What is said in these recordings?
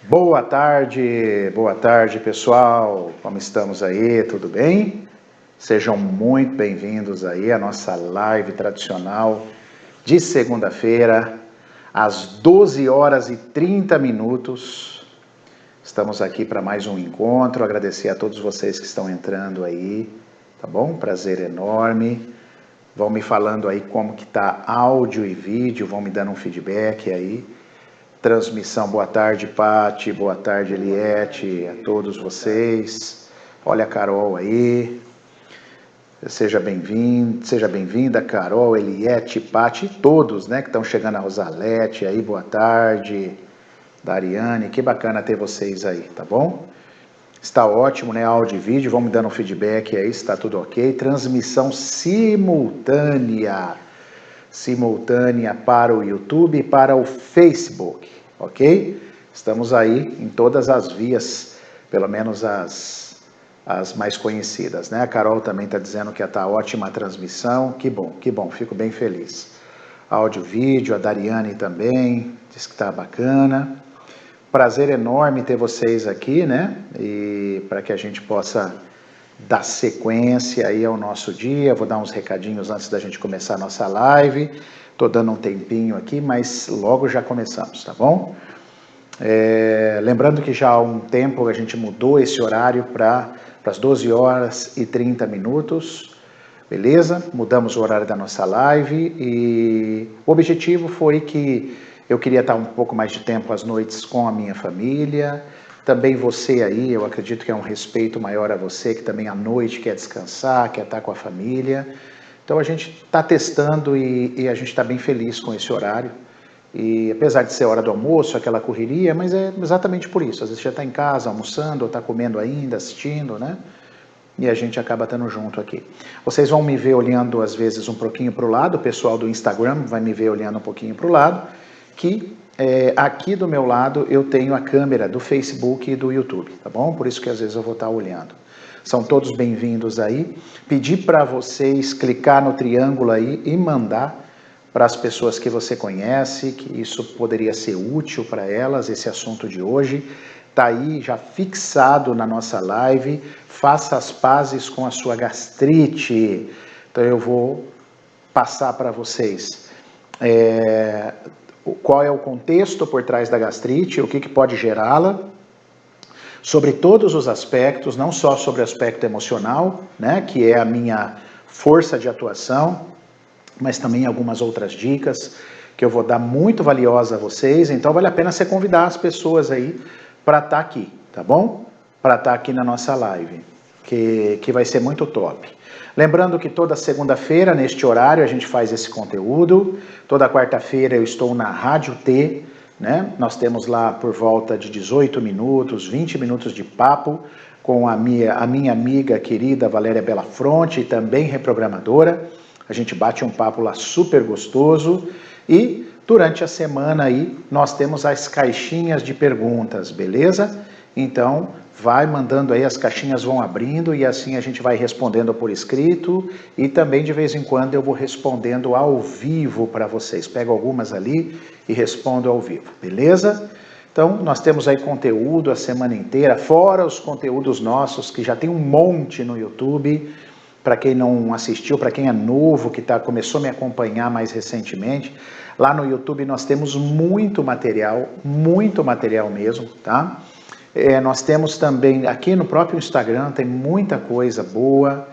Boa tarde pessoal, como estamos aí, tudo bem? Sejam muito bem-vindos aí à nossa live tradicional de segunda-feira, às 12 horas e 30 minutos. Estamos aqui para mais um encontro, agradecer a todos vocês que estão entrando aí, tá bom? Prazer enorme. Vão me falando aí como que tá áudio e vídeo, vão me dando um feedback aí. Transmissão, boa tarde, Pati, boa tarde, Eliette, a todos vocês. Olha a Carol aí. Seja bem-vinda, Carol, Eliette, Pati, todos, né, que estão chegando, a Rosalete aí, boa tarde. Dariane, que bacana ter vocês aí, tá bom? Está ótimo, né, áudio e vídeo, vão me dando um feedback aí, se está tudo ok. Transmissão simultânea para o YouTube e para o Facebook, ok? Estamos aí em todas as vias, pelo menos as mais conhecidas, né? A Carol também está dizendo que está ótima a transmissão, que bom, fico bem feliz. Áudio, vídeo, a Dariane também, diz que está bacana. Prazer enorme ter vocês aqui, né? E para que a gente possa dar sequência aí ao nosso dia, vou dar uns recadinhos antes da gente começar a nossa live. Tô dando um tempinho aqui, mas logo já começamos, tá bom? Lembrando que já há um tempo a gente mudou esse horário para as 12 horas e 30 minutos, beleza? Mudamos o horário da nossa live e o objetivo foi que eu queria estar um pouco mais de tempo às noites com a minha família. Também você aí, eu acredito que é um respeito maior a você, que também à noite quer descansar, quer estar com a família. Então a gente está testando e a gente está bem feliz com esse horário. E apesar de ser hora do almoço, aquela correria, mas é exatamente por isso. Às vezes já está em casa almoçando, ou está comendo ainda, assistindo, né? E a gente acaba estando junto aqui. Vocês vão me ver olhando às vezes um pouquinho para o lado, o pessoal do Instagram vai me ver olhando um pouquinho para o lado, que aqui do meu lado eu tenho a câmera do Facebook e do YouTube, tá bom? Por isso que às vezes eu vou estar olhando. São todos bem-vindos aí. Pedir para vocês clicar no triângulo aí e mandar para as pessoas que você conhece, que isso poderia ser útil para elas, esse assunto de hoje. Está aí já fixado na nossa live, faça as pazes com a sua gastrite. Então eu vou passar para vocês qual é o contexto por trás da gastrite, o que pode gerá-la, sobre todos os aspectos, não só sobre o aspecto emocional, né, que é a minha força de atuação, mas também algumas outras dicas que eu vou dar muito valiosas a vocês. Então vale a pena você convidar as pessoas aí para estar aqui, tá bom? Para estar aqui na nossa live, que vai ser muito top. Lembrando que toda segunda-feira, neste horário, a gente faz esse conteúdo. Toda quarta-feira eu estou na Rádio T, né? Nós temos lá por volta de 18 minutos, 20 minutos de papo com a minha amiga querida Valéria Belafronte, também reprogramadora. A gente bate um papo lá super gostoso e durante a semana aí nós temos as caixinhas de perguntas, beleza? Então vai mandando aí, as caixinhas vão abrindo e assim a gente vai respondendo por escrito e também de vez em quando eu vou respondendo ao vivo para vocês. Pego algumas ali e respondo ao vivo, beleza? Então nós temos aí conteúdo a semana inteira, fora os conteúdos nossos que já tem um monte no YouTube. Para quem não assistiu, para quem é novo, que começou a me acompanhar mais recentemente, lá no YouTube nós temos muito material mesmo, tá? Nós temos também, aqui no próprio Instagram, tem muita coisa boa,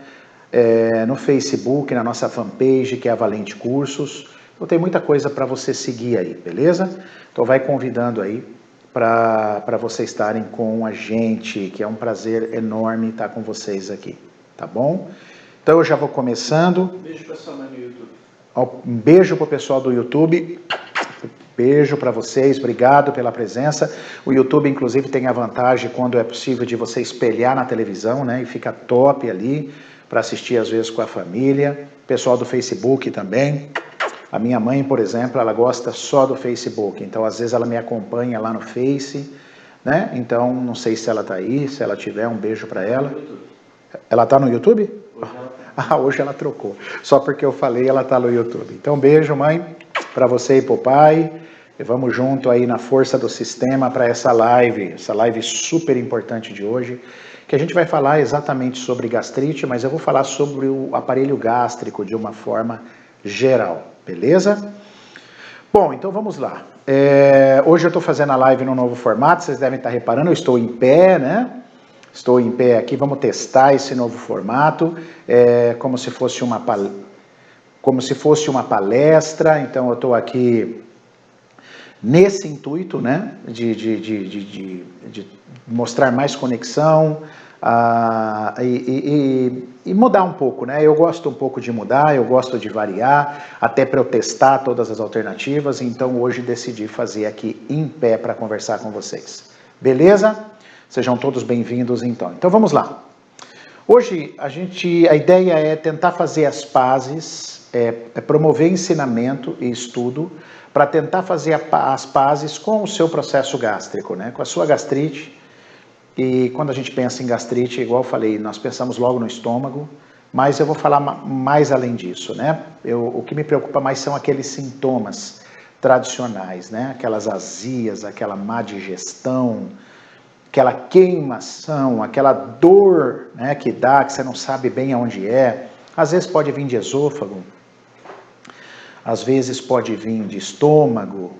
no Facebook, na nossa fanpage, que é a Valente Cursos, então tem muita coisa para você seguir aí, beleza? Então vai convidando aí para vocês estarem com a gente, que é um prazer enorme estar com vocês aqui, tá bom? Então eu já vou começando. Um beijo para sua mãe no YouTube. Um beijo para o pessoal do YouTube. Beijo para vocês, obrigado pela presença. O YouTube, inclusive, tem a vantagem, quando é possível, de você espelhar na televisão, né? E fica top ali para assistir, às vezes, com a família. Pessoal do Facebook também. A minha mãe, por exemplo, ela gosta só do Facebook. Então, às vezes, ela me acompanha lá no Face, né? Então, não sei se ela está aí, se ela tiver, um beijo para ela. Ela está no YouTube? Hoje ela trocou. Só porque eu falei, ela está no YouTube. Então, beijo, mãe, para você e para o pai. E vamos junto aí na força do sistema para essa live super importante de hoje, que a gente vai falar exatamente sobre gastrite, mas eu vou falar sobre o aparelho gástrico de uma forma geral, beleza? Bom, então vamos lá. Hoje eu estou fazendo a live num novo formato, vocês devem estar reparando, eu estou em pé, né? Estou em pé aqui, vamos testar esse novo formato, como se fosse uma palestra, então eu estou aqui nesse intuito, né, de mostrar mais conexão e mudar um pouco, né? Eu gosto um pouco de mudar, eu gosto de variar, até para eu testar todas as alternativas, então hoje decidi fazer aqui em pé para conversar com vocês. Beleza? Sejam todos bem-vindos então. Então vamos lá. Hoje a ideia é tentar fazer as pazes, promover ensinamento e estudo para tentar fazer as pazes com o seu processo gástrico, né? Com a sua gastrite. E quando a gente pensa em gastrite, igual eu falei, nós pensamos logo no estômago, mas eu vou falar mais além disso, né? O que me preocupa mais são aqueles sintomas tradicionais, né? Aquelas azias, aquela má digestão, aquela queimação, aquela dor, né, que dá, que você não sabe bem aonde é. Às vezes pode vir de esôfago, às vezes pode vir de estômago,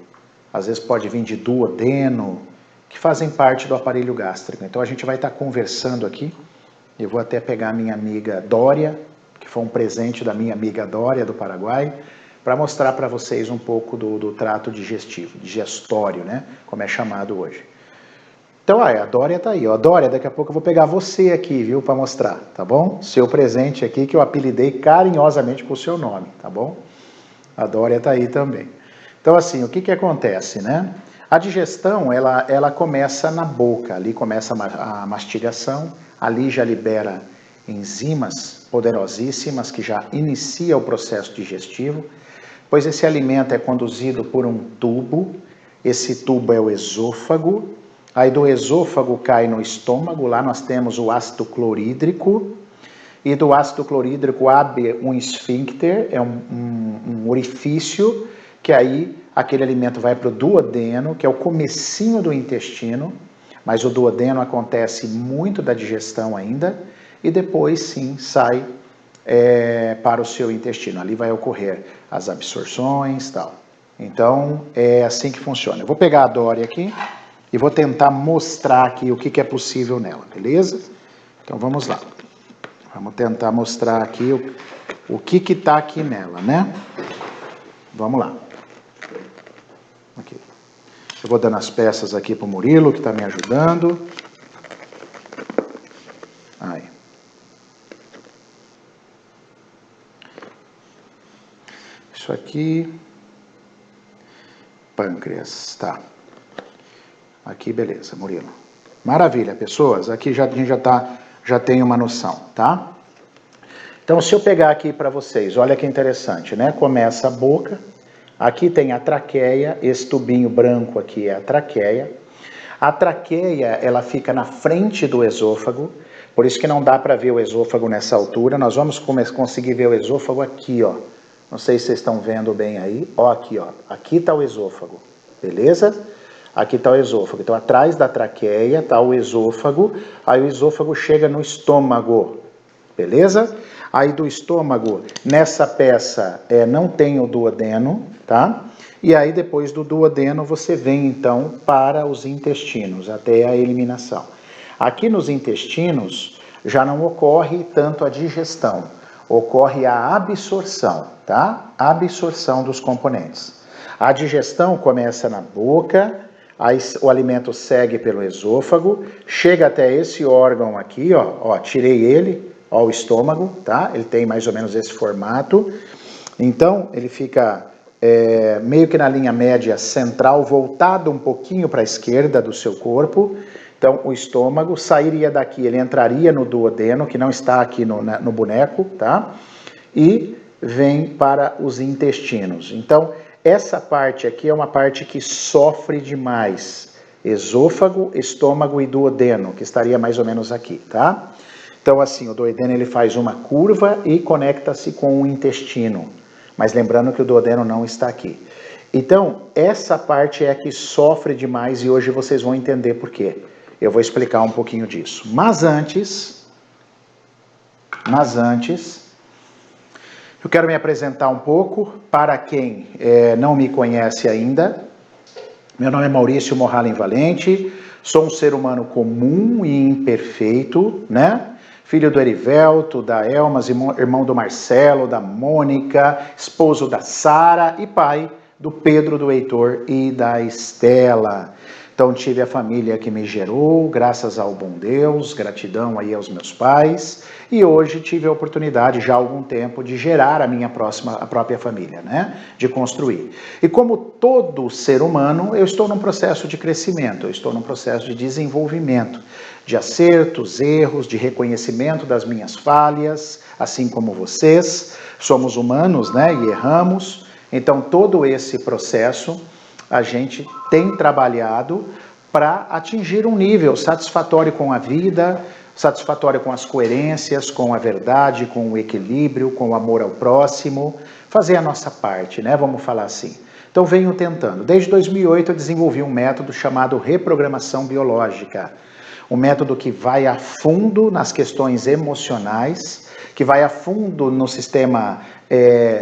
às vezes pode vir de duodeno, que fazem parte do aparelho gástrico. Então a gente vai estar conversando aqui, eu vou até pegar a minha amiga Dória, que foi um presente da minha amiga Dória do Paraguai, para mostrar para vocês um pouco do trato digestivo, digestório, né, como é chamado hoje. Então, a Dória está aí, ó. Dória, daqui a pouco eu vou pegar você aqui, viu, para mostrar, tá bom? Seu presente aqui, que eu apelidei carinhosamente com o seu nome, tá bom? A Dória está aí também. Então, assim, o que acontece, né? A digestão, ela começa na boca, ali começa a mastigação, ali já libera enzimas poderosíssimas que já inicia o processo digestivo, pois esse alimento é conduzido por um tubo, esse tubo é o esôfago, aí do esôfago cai no estômago, lá nós temos o ácido clorídrico, e do ácido clorídrico abre um esfíncter, é um orifício, que aí aquele alimento vai para o duodeno, que é o comecinho do intestino, mas o duodeno acontece muito da digestão ainda, e depois sim sai para o seu intestino, ali vai ocorrer as absorções e tal. Então é assim que funciona. Eu vou pegar a Dória aqui e vou tentar mostrar aqui o que é possível nela, beleza? Então vamos lá. Vamos tentar mostrar aqui o que está aqui nela, né? Vamos lá. Aqui. Eu vou dando as peças aqui para o Murilo, que está me ajudando. Aí. Isso aqui. Pâncreas, tá. Aqui, beleza, Murilo. Maravilha, pessoas. Aqui a gente já tem uma noção, tá? Então, se eu pegar aqui para vocês, olha que interessante, né? Começa a boca, aqui tem a traqueia, esse tubinho branco aqui é a traqueia. A traqueia, ela fica na frente do esôfago, por isso que não dá para ver o esôfago nessa altura. Nós vamos conseguir ver o esôfago aqui, ó. Não sei se vocês estão vendo bem aí. Ó, aqui, ó. Aqui está o esôfago, beleza? Aqui está o esôfago. Então, atrás da traqueia está o esôfago. Aí o esôfago chega no estômago, beleza? Aí do estômago, nessa peça, não tem o duodeno, tá? E aí depois do duodeno, você vem então para os intestinos, até a eliminação. Aqui nos intestinos, já não ocorre tanto a digestão, ocorre a absorção, tá? A absorção dos componentes. A digestão começa na boca, aí o alimento segue pelo esôfago, chega até esse órgão aqui, ó, tirei ele, ó, o estômago, tá? Ele tem mais ou menos esse formato. Então, ele fica meio que na linha média central, voltado um pouquinho para a esquerda do seu corpo. Então, o estômago sairia daqui, ele entraria no duodeno, que não está aqui no boneco, tá? E vem para os intestinos. Então, essa parte aqui é uma parte que sofre demais. Esôfago, estômago e duodeno, que estaria mais ou menos aqui, tá? Então, assim, o duodeno ele faz uma curva e conecta-se com o intestino. Mas lembrando que o duodeno não está aqui. Então, essa parte é que sofre demais e hoje vocês vão entender por quê. Eu vou explicar um pouquinho disso. Mas antes, eu quero me apresentar um pouco para quem não me conhece ainda. Meu nome é Maurício Morralen Valente, sou um ser humano comum e imperfeito, né? Filho do Erivelto, da Elmas, irmão do Marcelo, da Mônica, esposo da Sara e pai do Pedro, do Heitor e da Estela. Então tive a família que me gerou, graças ao bom Deus, gratidão aí aos meus pais, e hoje tive a oportunidade, já há algum tempo, de gerar a minha própria família, né? De construir. E como todo ser humano, eu estou num processo de crescimento, eu estou num processo de desenvolvimento, de acertos, erros, de reconhecimento das minhas falhas, assim como vocês, somos humanos, né? E erramos, então todo esse processo a gente tem trabalhado para atingir um nível satisfatório com a vida, satisfatório com as coerências, com a verdade, com o equilíbrio, com o amor ao próximo, fazer a nossa parte, né? Vamos falar assim. Então venho tentando. Desde 2008 eu desenvolvi um método chamado reprogramação biológica, um método que vai a fundo nas questões emocionais, que vai a fundo no sistema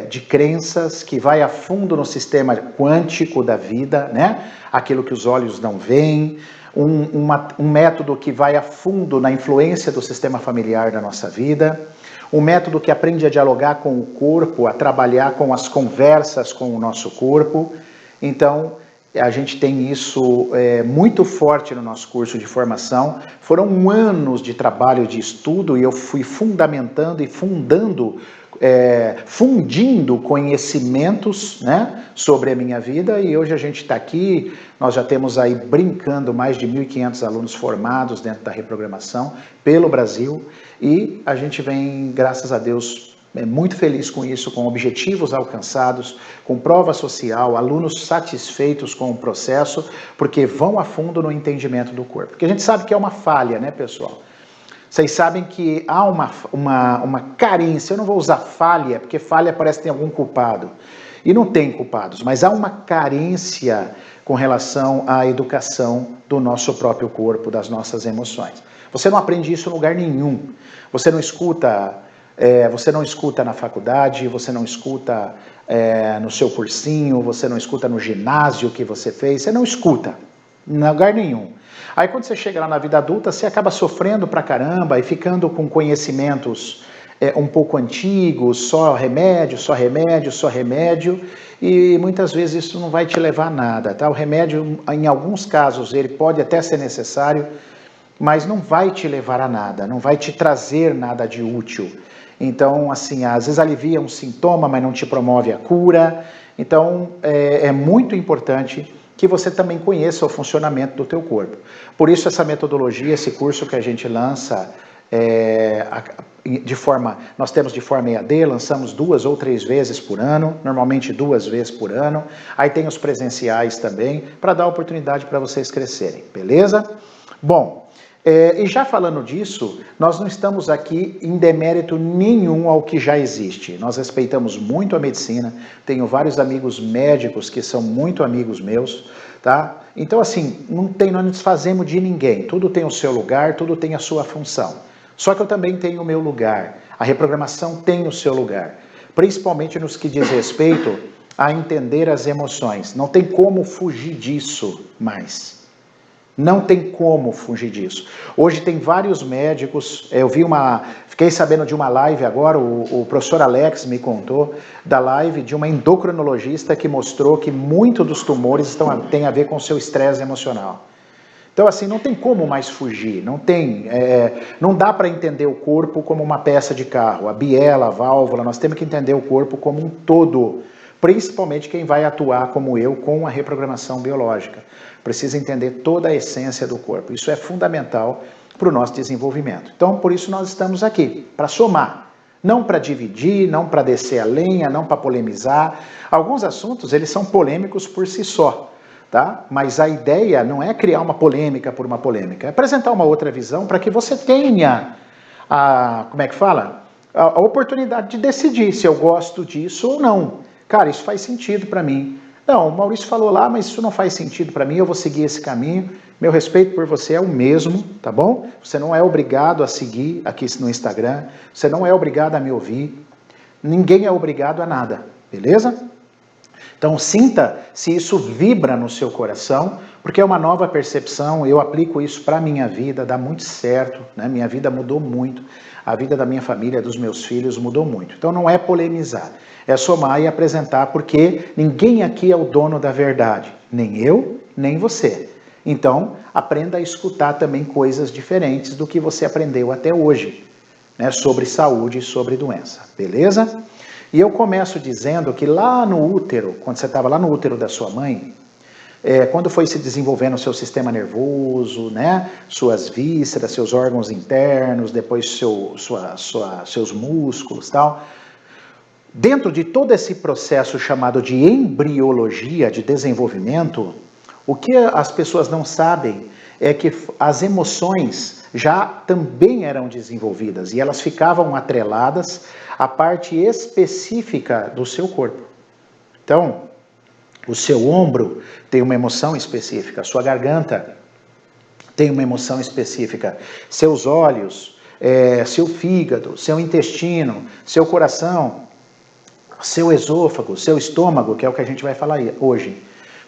de crenças, que vai a fundo no sistema quântico da vida, né? Aquilo que os olhos não veem, um método que vai a fundo na influência do sistema familiar da nossa vida, um método que aprende a dialogar com o corpo, a trabalhar com as conversas com o nosso corpo. Então, a gente tem isso muito forte no nosso curso de formação. Foram anos de trabalho, de estudo, e eu fui fundamentando e fundindo conhecimentos, né, sobre a minha vida, e hoje a gente está aqui, nós já temos aí brincando mais de 1.500 alunos formados dentro da reprogramação pelo Brasil, e a gente vem, graças a Deus, muito feliz com isso, com objetivos alcançados, com prova social, alunos satisfeitos com o processo, porque vão a fundo no entendimento do corpo. Porque a gente sabe que é uma falha, né, pessoal? Vocês sabem que há uma carência, eu não vou usar falha, porque falha parece que tem algum culpado. E não tem culpados, mas há uma carência com relação à educação do nosso próprio corpo, das nossas emoções. Você não aprende isso em lugar nenhum. Você não escuta na faculdade, você não escuta no seu cursinho, você não escuta no ginásio que você fez, você não escuta em lugar nenhum. Aí quando você chega lá na vida adulta, você acaba sofrendo pra caramba e ficando com conhecimentos um pouco antigos, só remédio, e muitas vezes isso não vai te levar a nada, tá? O remédio, em alguns casos, ele pode até ser necessário, mas não vai te levar a nada, não vai te trazer nada de útil. Então, assim, às vezes alivia um sintoma, mas não te promove a cura. Então, é muito importante que você também conheça o funcionamento do teu corpo. Por isso, essa metodologia, esse curso que a gente lança, nós temos de forma EAD, lançamos 2 ou 3 vezes por ano, normalmente 2 vezes por ano. Aí tem os presenciais também, para dar oportunidade para vocês crescerem, beleza? Bom, e já falando disso, nós não estamos aqui em demérito nenhum ao que já existe. Nós respeitamos muito a medicina, tenho vários amigos médicos que são muito amigos meus, tá? Então, assim, nós não desfazemos de ninguém, tudo tem o seu lugar, tudo tem a sua função. Só que eu também tenho o meu lugar, a reprogramação tem o seu lugar, principalmente nos que diz respeito a entender as emoções. Não tem como fugir disso mais. Não tem como fugir disso. Hoje tem vários médicos, fiquei sabendo de uma live agora, o professor Alex me contou da live de uma endocrinologista que mostrou que muito dos tumores tem a ver com o seu estresse emocional. Então, assim, não tem como mais fugir, não dá para entender o corpo como uma peça de carro, a biela, a válvula, nós temos que entender o corpo como um todo, principalmente quem vai atuar como eu com a reprogramação biológica. Precisa entender toda a essência do corpo. Isso é fundamental para o nosso desenvolvimento. Então, por isso nós estamos aqui, para somar. Não para dividir, não para descer a lenha, não para polemizar. Alguns assuntos, eles são polêmicos por si só, tá? Mas a ideia não é criar uma polêmica por uma polêmica. É apresentar uma outra visão para que você tenha a oportunidade de decidir se eu gosto disso ou não. Cara, isso faz sentido para mim. Não, o Maurício falou lá, mas isso não faz sentido para mim, eu vou seguir esse caminho. Meu respeito por você é o mesmo, tá bom? Você não é obrigado a seguir aqui no Instagram, você não é obrigado a me ouvir, ninguém é obrigado a nada, beleza? Então sinta se isso vibra no seu coração, porque é uma nova percepção, eu aplico isso para a minha vida, dá muito certo, né? Minha vida mudou muito, a vida da minha família, dos meus filhos mudou muito. Então não é polemizar, é somar e apresentar, porque ninguém aqui é o dono da verdade, nem eu, nem você. Então aprenda a escutar também coisas diferentes do que você aprendeu até hoje, né? Sobre saúde e sobre doença, beleza? E eu começo dizendo que lá no útero, quando você estava lá no útero da sua mãe, quando foi se desenvolvendo o seu sistema nervoso, né, suas vísceras, seus órgãos internos, depois seus músculos, tal, dentro de todo esse processo chamado de embriologia, de desenvolvimento, o que as pessoas não sabem é que as emoções já também eram desenvolvidas e elas ficavam atreladas à parte específica do seu corpo. Então, o seu ombro tem uma emoção específica, a sua garganta tem uma emoção específica, seus olhos, seu fígado, seu intestino, seu coração, seu esôfago, seu estômago, que é o que a gente vai falar hoje.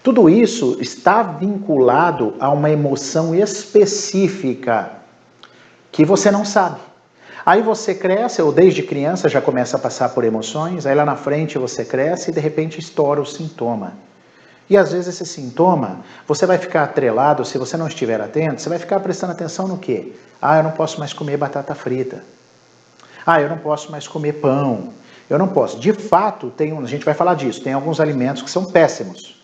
Tudo isso está vinculado a uma emoção específica que você não sabe. Aí você cresce, ou desde criança já começa a passar por emoções, aí lá na frente você cresce e de repente estoura o sintoma. E às vezes esse sintoma, você vai ficar atrelado, se você não estiver atento, você vai ficar prestando atenção no quê? Ah, eu não posso mais comer batata frita. Ah, eu não posso mais comer pão. Eu não posso. De fato, a gente vai falar disso, tem alguns alimentos que são péssimos.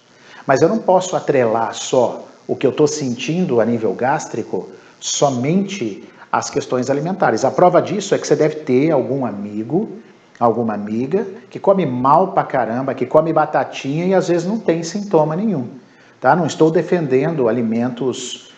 Mas eu não posso atrelar só o que eu estou sentindo a nível gástrico somente às questões alimentares. A prova disso é que você deve ter algum amigo, alguma amiga, que come mal pra caramba, que come batatinha e às vezes não tem sintoma nenhum. Tá? Não estou defendendo alimentos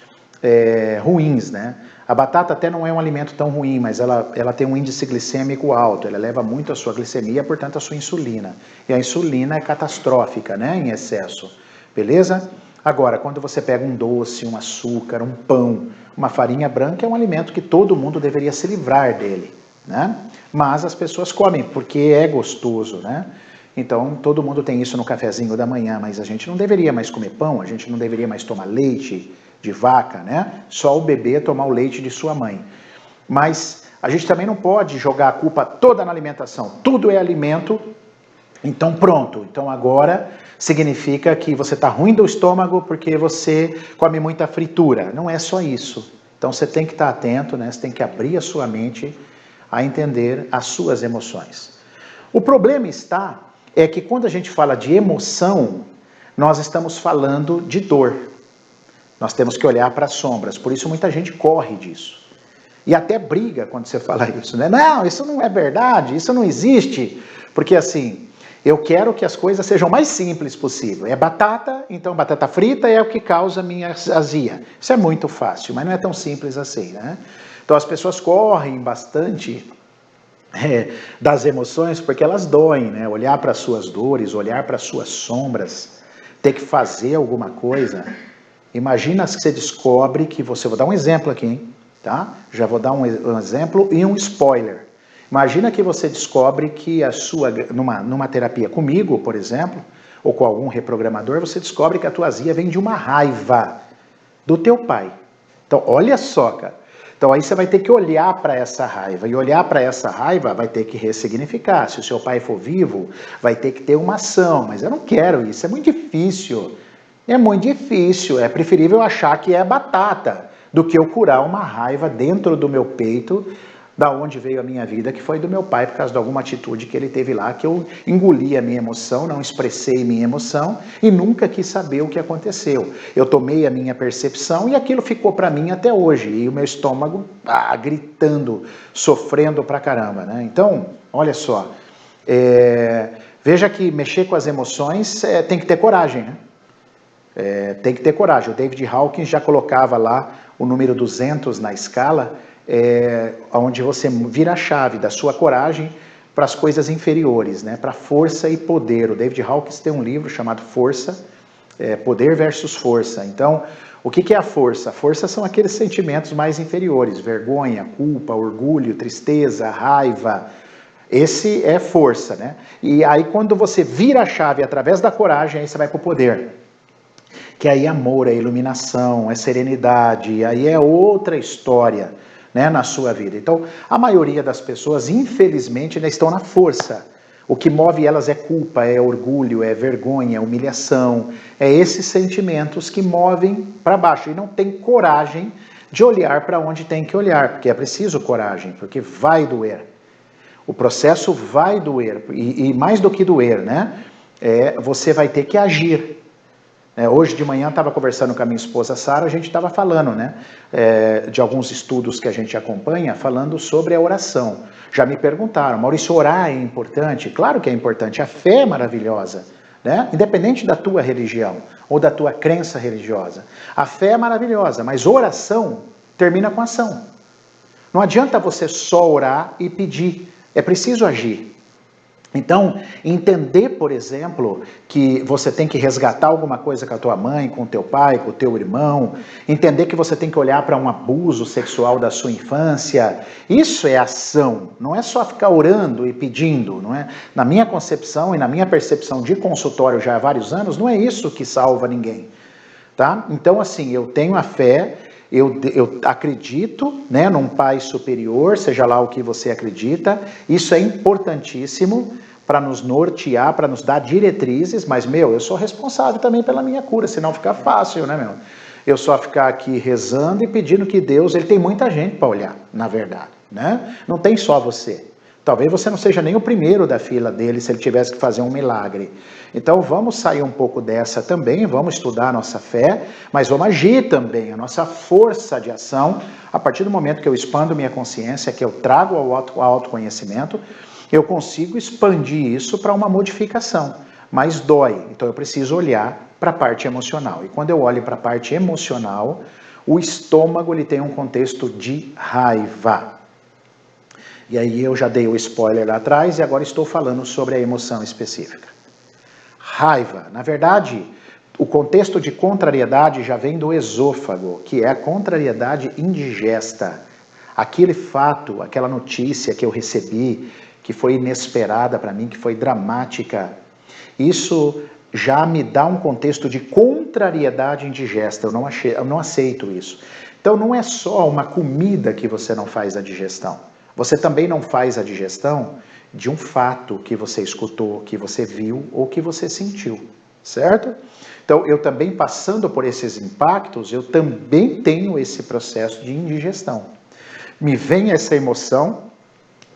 ruins, né? A batata até não é um alimento tão ruim, mas ela tem um índice glicêmico alto, ela eleva muito a sua glicemia, portanto a sua insulina. E a insulina é catastrófica, né, em excesso. Beleza? Agora, quando você pega um doce, um açúcar, um pão, uma farinha branca, é um alimento que todo mundo deveria se livrar dele, né? Mas as pessoas comem porque é gostoso, né? Então, todo mundo tem isso no cafezinho da manhã, mas a gente não deveria mais comer pão, a gente não deveria mais tomar leite de vaca, né? Só o bebê tomar o leite de sua mãe. Mas a gente também não pode jogar a culpa toda na alimentação. Tudo é alimento, então pronto. Então agora significa que você está ruim do estômago porque você come muita fritura. Não é só isso. Então você tem que estar atento, né? Você tem que abrir a sua mente a entender as suas emoções. O problema é que quando a gente fala de emoção, nós estamos falando de dor. Nós temos que olhar para as sombras, por isso muita gente corre disso. E até briga quando você fala isso, né? Não, isso não é verdade, isso não existe. Porque assim, eu quero que as coisas sejam o mais simples possível. É batata, então batata frita é o que causa a minha azia. Isso é muito fácil, mas não é tão simples assim, né? Então as pessoas correm bastante das emoções porque elas doem, né? Olhar para as suas dores, olhar para as suas sombras, ter que fazer alguma coisa. Imagina que você descobre que você... Vou dar um exemplo aqui, hein? Tá? Já vou dar um exemplo e um spoiler. Imagina que você descobre que numa terapia comigo, por exemplo, ou com algum reprogramador, você descobre que a tua azia vem de uma raiva do teu pai. Então, olha só, cara. Então, aí você vai ter que olhar para essa raiva. E olhar para essa raiva vai ter que ressignificar. Se o seu pai for vivo, vai ter que ter uma ação. Mas eu não quero isso, é muito difícil. É muito difícil, é preferível achar que é batata do que eu curar uma raiva dentro do meu peito, da onde veio a minha vida, que foi do meu pai, por causa de alguma atitude que ele teve lá, que eu engoli a minha emoção, não expressei minha emoção e nunca quis saber o que aconteceu. Eu tomei a minha percepção e aquilo ficou para mim até hoje, e o meu estômago gritando, sofrendo pra caramba, né? Então, olha só, veja que mexer com as emoções tem que ter coragem, né? Tem que ter coragem. O David Hawkins já colocava lá o número 200 na escala, onde você vira a chave da sua coragem para as coisas inferiores, né? Para força e poder. O David Hawkins tem um livro chamado Força, Poder versus Força. Então, o que é a força? A força são aqueles sentimentos mais inferiores, vergonha, culpa, orgulho, tristeza, raiva. Esse é força, né? E aí quando você vira a chave através da coragem, aí você vai para o poder. Que aí é amor, é iluminação, é serenidade, aí é outra história, né, na sua vida. Então, a maioria das pessoas, infelizmente, ainda estão na força. O que move elas é culpa, é orgulho, é vergonha, é humilhação, é esses sentimentos que movem para baixo e não tem coragem de olhar para onde tem que olhar, porque é preciso coragem, porque vai doer. O processo vai doer, e mais do que doer, né? Você vai ter que agir. Hoje de manhã eu estava conversando com a minha esposa Sara, a gente estava falando, né, de alguns estudos que a gente acompanha, falando sobre a oração. Já me perguntaram, Maurício, orar é importante? Claro que é importante, a fé é maravilhosa, né? Independente da tua religião ou da tua crença religiosa. A fé é maravilhosa, mas oração termina com ação. Não adianta você só orar e pedir, é preciso agir. Então, entender, por exemplo, que você tem que resgatar alguma coisa com a tua mãe, com o teu pai, com o teu irmão, entender que você tem que olhar para um abuso sexual da sua infância, isso é ação, não é só ficar orando e pedindo, não é? Na minha concepção e na minha percepção de consultório já há vários anos, não é isso que salva ninguém, tá? Então, assim, eu tenho a fé, eu acredito, né, num Pai superior, seja lá o que você acredita, isso é importantíssimo para nos nortear, para nos dar diretrizes, mas, eu sou responsável também pela minha cura, senão fica fácil, né, Eu só ficar aqui rezando e pedindo que Deus, ele tem muita gente para olhar, na verdade, né? Não tem só você. Talvez você não seja nem o primeiro da fila dele se ele tivesse que fazer um milagre. Então vamos sair um pouco dessa também, vamos estudar a nossa fé, mas vamos agir também, a nossa força de ação, a partir do momento que eu expando minha consciência, que eu trago ao autoconhecimento, eu consigo expandir isso para uma modificação, mas dói, então eu preciso olhar para a parte emocional. E quando eu olho para a parte emocional, o estômago ele tem um contexto de raiva. E aí eu já dei o spoiler lá atrás e agora estou falando sobre a emoção específica. Raiva. Na verdade, o contexto de contrariedade já vem do esôfago, que é a contrariedade indigesta. Aquele fato, aquela notícia que eu recebi, que foi inesperada para mim, que foi dramática, isso já me dá um contexto de contrariedade indigesta. Eu não aceito isso. Então não é só uma comida que você não faz a digestão. Você também não faz a digestão de um fato que você escutou, que você viu ou que você sentiu, certo? Então, eu também passando por esses impactos, eu também tenho esse processo de indigestão. Me vem essa emoção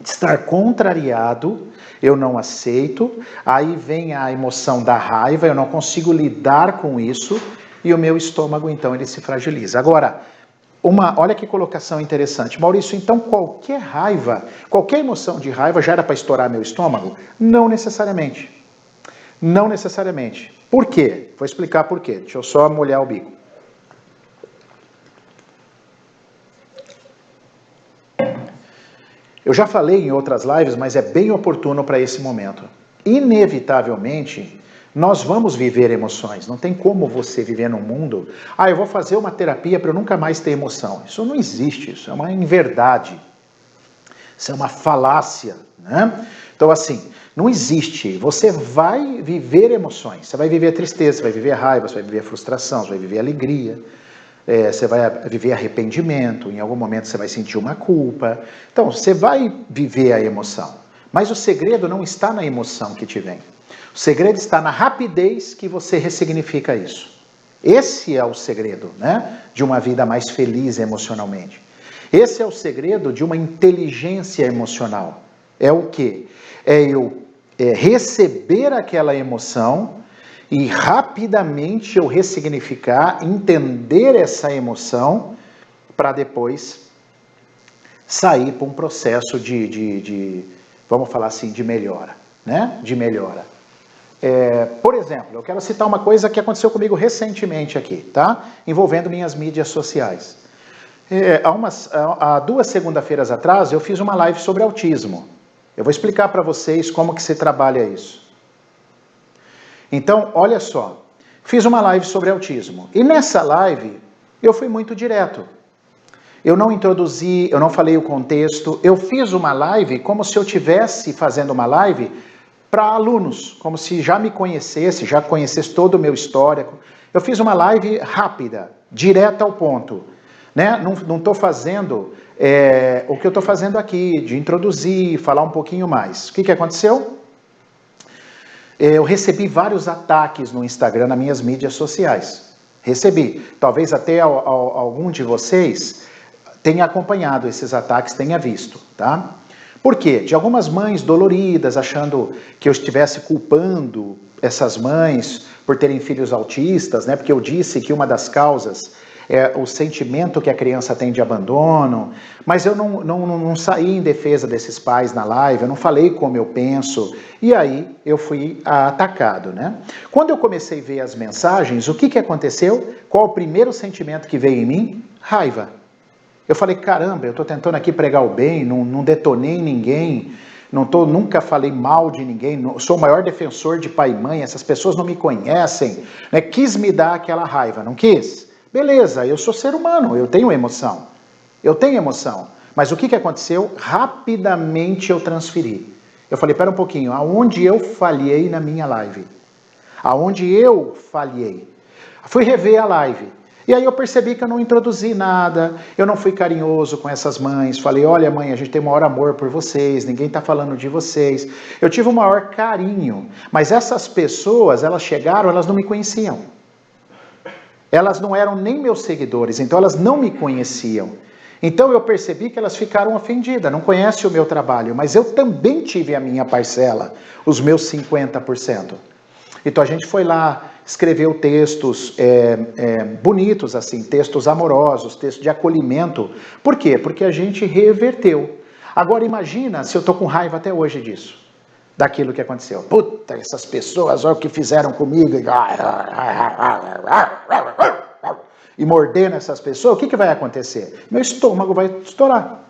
de estar contrariado, eu não aceito, aí vem a emoção da raiva, eu não consigo lidar com isso e o meu estômago, então, ele se fragiliza. Agora, olha que colocação interessante. Maurício, então qualquer raiva, qualquer emoção de raiva já era para estourar meu estômago? Não necessariamente. Não necessariamente. Por quê? Vou explicar por quê. Deixa eu só molhar o bico. Eu já falei em outras lives, mas é bem oportuno para esse momento. Inevitavelmente, nós vamos viver emoções, não tem como você viver num mundo, eu vou fazer uma terapia para eu nunca mais ter emoção. Isso não existe, isso é uma inverdade, isso é uma falácia, né? Então assim, não existe, você vai viver emoções, você vai viver tristeza, você vai viver raiva, você vai viver frustração, você vai viver alegria, você vai viver arrependimento, em algum momento você vai sentir uma culpa, então você vai viver a emoção, mas o segredo não está na emoção que te vem. O segredo está na rapidez que você ressignifica isso. Esse é o segredo, né, de uma vida mais feliz emocionalmente. Esse é o segredo de uma inteligência emocional. É o quê? É eu receber aquela emoção e rapidamente eu ressignificar, entender essa emoção para depois sair para um processo vamos falar assim, de melhora, né? De melhora. Por exemplo, eu quero citar uma coisa que aconteceu comigo recentemente aqui, tá? Envolvendo minhas mídias sociais. Há 2 segunda-feiras atrás, eu fiz uma live sobre autismo. Eu vou explicar para vocês como que se trabalha isso. Então, olha só, fiz uma live sobre autismo, e nessa live eu fui muito direto. Eu não introduzi, eu não falei o contexto, eu fiz uma live como se eu estivesse fazendo uma live para alunos, como se já me conhecesse, já conhecesse todo o meu histórico. Eu fiz uma live rápida, direta ao ponto, né? Não estou fazendo o que eu estou fazendo aqui, de introduzir, falar um pouquinho mais. O que aconteceu? Eu recebi vários ataques no Instagram, nas minhas mídias sociais. Recebi. Talvez até algum de vocês tenha acompanhado esses ataques, tenha visto, tá? Por quê? De algumas mães doloridas, achando que eu estivesse culpando essas mães por terem filhos autistas, né? Porque eu disse que uma das causas é o sentimento que a criança tem de abandono, mas eu não saí em defesa desses pais na live, eu não falei como eu penso, e aí eu fui atacado, né? Quando eu comecei a ver as mensagens, o que aconteceu? Qual o primeiro sentimento que veio em mim? Raiva. Eu falei, caramba, eu estou tentando aqui pregar o bem, não detonei ninguém, nunca falei mal de ninguém, sou o maior defensor de pai e mãe, essas pessoas não me conhecem, né? Quis me dar aquela raiva, não quis? Beleza, eu sou ser humano, eu tenho emoção, mas o que aconteceu? Rapidamente eu transferi. Eu falei, pera um pouquinho, aonde eu falhei na minha live? Aonde eu falhei? Fui rever a live. E aí eu percebi que eu não introduzi nada, eu não fui carinhoso com essas mães, falei, olha mãe, a gente tem o maior amor por vocês, ninguém está falando de vocês. Eu tive o maior carinho, mas essas pessoas, elas chegaram, elas não me conheciam. Elas não eram nem meus seguidores, então elas não me conheciam. Então eu percebi que elas ficaram ofendidas, não conhecem o meu trabalho, mas eu também tive a minha parcela, os meus 50%. Então a gente foi lá, escreveu textos bonitos, assim, textos amorosos, textos de acolhimento. Por quê? Porque a gente reverteu. Agora imagina se eu estou com raiva até hoje disso, daquilo que aconteceu. Puta, essas pessoas, olha o que fizeram comigo. E mordendo essas pessoas, o que vai acontecer? Meu estômago vai estourar.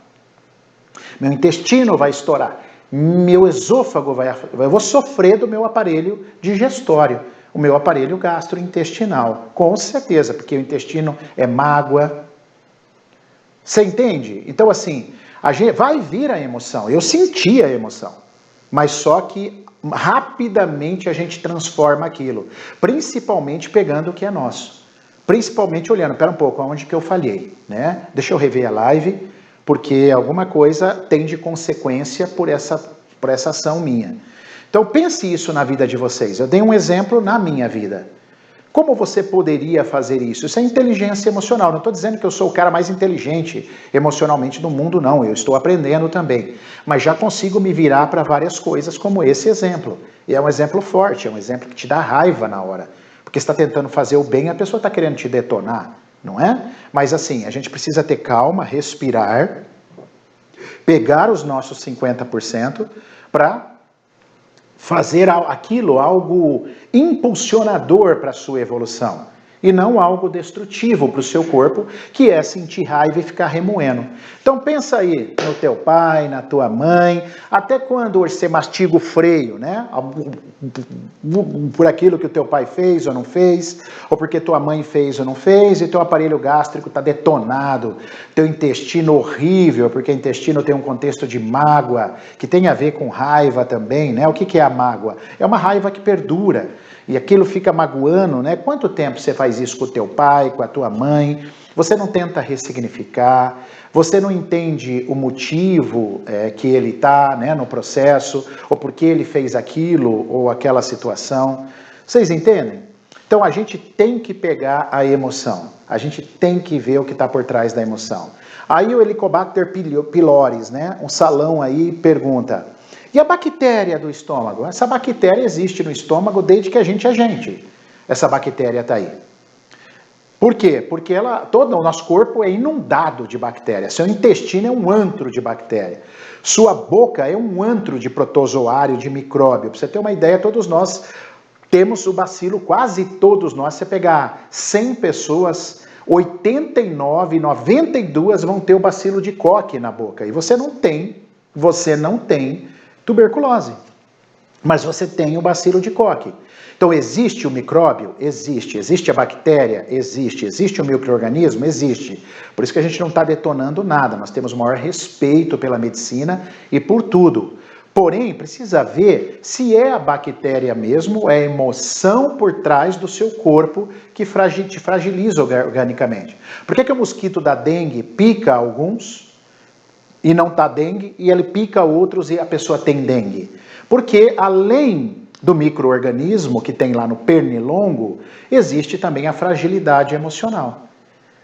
Meu intestino vai estourar. Meu esôfago eu vou sofrer do meu aparelho digestório, o meu aparelho gastrointestinal, com certeza, porque o intestino é mágoa. Você entende? Então assim, a gente vai vir a emoção, eu senti a emoção, mas só que rapidamente a gente transforma aquilo, principalmente pegando o que é nosso, principalmente olhando, pera um pouco, aonde que eu falhei, né? Deixa eu rever a live, porque alguma coisa tem de consequência por essa ação minha. Então pense isso na vida de vocês. Eu dei um exemplo na minha vida. Como você poderia fazer isso? Isso é inteligência emocional. Não estou dizendo que eu sou o cara mais inteligente emocionalmente do mundo, não. Eu estou aprendendo também. Mas já consigo me virar para várias coisas como esse exemplo. E é um exemplo forte, é um exemplo que te dá raiva na hora. Porque você está tentando fazer o bem e a pessoa está querendo te detonar. Não é? Mas assim, a gente precisa ter calma, respirar, pegar os nossos 50% para fazer aquilo algo impulsionador para a sua evolução. E não algo destrutivo para o seu corpo, que é sentir raiva e ficar remoendo. Então pensa aí no teu pai, na tua mãe, até quando você mastiga o freio, né? Por aquilo que o teu pai fez ou não fez, ou porque tua mãe fez ou não fez, e teu aparelho gástrico está detonado, teu intestino horrível, porque o intestino tem um contexto de mágoa, que tem a ver com raiva também, né? O que é a mágoa? É uma raiva que perdura. E aquilo fica magoando, né? Quanto tempo você faz isso com o teu pai, com a tua mãe? Você não tenta ressignificar, você não entende o motivo que ele está, né, no processo, ou por que ele fez aquilo ou aquela situação. Vocês entendem? Então a gente tem que pegar a emoção, a gente tem que ver o que está por trás da emoção. Aí o Helicobacter pylori, né, um salão aí, pergunta... E a bactéria do estômago? Essa bactéria existe no estômago desde que a gente é gente. Essa bactéria está aí. Por quê? Porque todo o nosso corpo é inundado de bactérias. Seu intestino é um antro de bactéria. Sua boca é um antro de protozoário, de micróbio. Para você ter uma ideia, todos nós temos o bacilo, quase todos nós. Se você pegar 100 pessoas, 89, 92 vão ter o bacilo de Koch na boca. E você não tem tuberculose. Mas você tem o bacilo de Koch. Então, existe o micróbio? Existe. Existe a bactéria? Existe. Existe o micro-organismo? Existe. Por isso que a gente não está detonando nada. Nós temos o maior respeito pela medicina e por tudo. Porém, precisa ver se é a bactéria mesmo, é a emoção por trás do seu corpo que te fragiliza organicamente. Por que o mosquito da dengue pica alguns e não está dengue, e ele pica outros e a pessoa tem dengue? Porque além do micro-organismo que tem lá no pernilongo, existe também a fragilidade emocional.